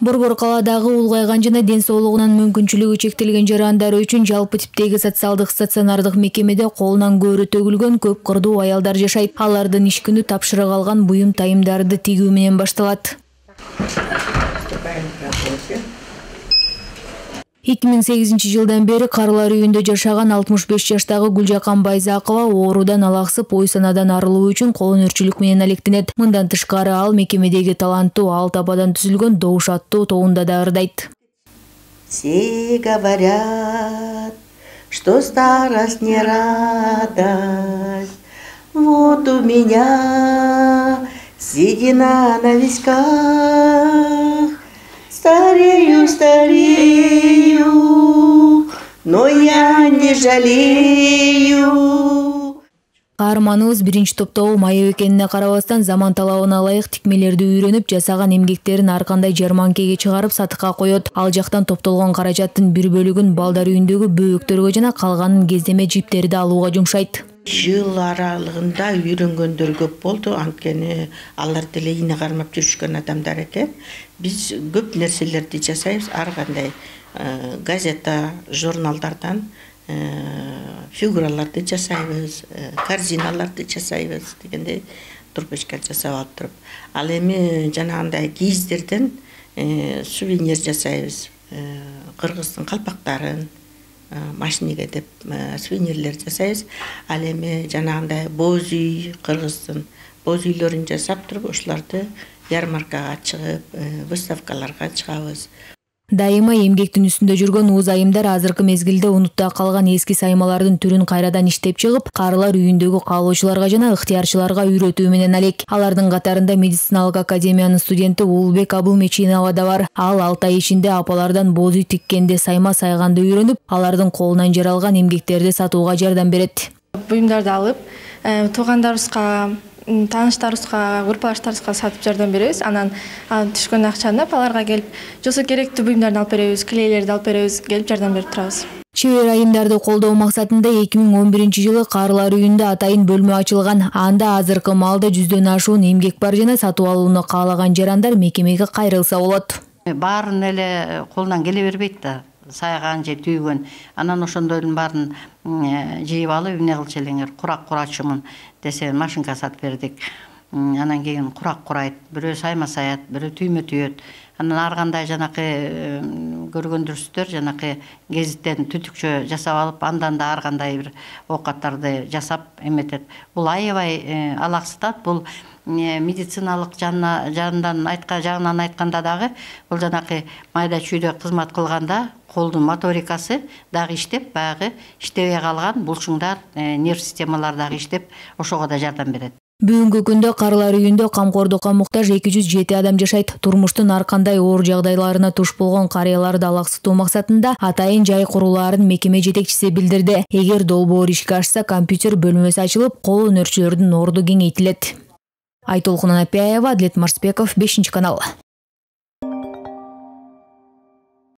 Борбор каладагы улгайган жана ден соолугунан мүмкүнчүлүгү чектелген жарандар үчүн жалпы типтеги социалдык стационардык мекемеде колунан көөрү төгүлгөн көп кырдуу аялдар жашайт. Алардын иш күнү тапшырык алган буюм тайымдарды тигүү менен башталат. 2008 жылдан бери карылар үйүндө жашаган 65 жаштагы Гүлжакан Байзакова оорудан алаксып ой санадан арылуу үчүн колөнөрчүлүк менен алектенет. Мындан тышкары ал мекемедеги таланттуу 6 ападан түзүлгөн Добуш аттуу тобунда да ырдайт. Все говорят, что старость не радость. Вот у меня седина на висках. Старею, старею, но я не жалею. Каарманыбыз биринчи топтогу майып экенине карабастан заман талабына ылайык тикмелерди үйрөнүп, жасаган эмгектерин ар кандай жарманкеге чыгарып сатыкка коет. Ал жактан топтолгон каражаттын бир бөлүгүн балдар үйүндөгү бөөктөргө жана калганын кездеме жиптерди алууга жумшайт. Жыл аралыгында үйрөнгөндөр көп болду, анткени алар деле ийне кармап жүрүшкөн адамдар экен. Биз көп нерселерди жасайбыз, ар кандай газета, журналдардан фигураларды жасайбыз, корзиналарды жасайбыз дегендей трубочка жасап алып туруп. Ал эми жанагындай кийиздерден сувенир жасайбыз. Кыргыздын калпактарын машинеге деп сувенирлер жасайбыз. Ал эми жанагындай боз үй, кыргыздын боз үйлөрүн жасап туруп, ошолорду ярмаркага чыгып, выставкаларга чыгабыз. Дайыма эмгектин үстүндө жүргөн уз айымдар азыркы мезгилде унутта калган эски саймалардын түрүн кайрадан иштеп чыгып, карылар үйүндөгү каалоочуларга жана ыктыярчыларга үйрөтүү менен алек. Алардын катарында медициналык академиянын студенти Улбек Абылмечинова да бар. Ал 6 ай ичинде апалардан боз үй тиккенде, сайма сайганды үйрөнүп, алардын колунан жаралган эмгектерди сатууга жардам берет. Буюмдарды алып, туугандарыбызга, тааныштарыбызга, группалаштарыбызга сатып жардам беребиз. Анан түшкөн акчаны апаларга келип, жосо керектүү буюмдарды алып беребиз, клейлерди алып беребиз, келип жардам берип турабыз. Чебер айымдарды колдоо максатында 2011 жылы Карылар үйүндө атайын бөлмө ачылган. Анда азыркы маалда 100дөн ашуун эмгек бар жана сатып алууну каалаган жарандар мекемеге кайрылса болот. Баарын эле колунан келе бербейт да. Сайган же түйгөн. Анан ошондордун баарын жыйып алып, эмне кылчу элеңер, курак курачумун десе машинка сатып бердик. Анан кийин курак курайт, бирөө сайма саят, бирөө түймө түйөт. Анан ар кандай жанакы көргөндүрсүздөр, жанакы гезиттен түтүкчө жасап алып, андан да ар кандай бир оокаттарды жасап эметет. Бул аябай алаксытат. Бул медициналык жагынан айтканда дагы, бул жанакы майда чүйдө кызмат кылганда колдун моторикасы дагы иштеп, баягы иштебей калган булчуңдар, нерв системалары дагы иштеп, ошого да жардам берет. Бүгүнкү күндө Карылар үйүндө камкордукка муктаж 207 адам жашайт. Турмуштун ар кандай оор жагдайларына туш болгон карыяларды алаксытуу максатында атайын жай курулаарын мекеме жетекчиси билдирди. Эгер долбоор ишке ашса, компьютер бөлмөсү ачылып, колөнөрчүлөрдүн орду кеңейтилет. Айтолкун Анапияева, Адлет Марсбеков, 5 канал.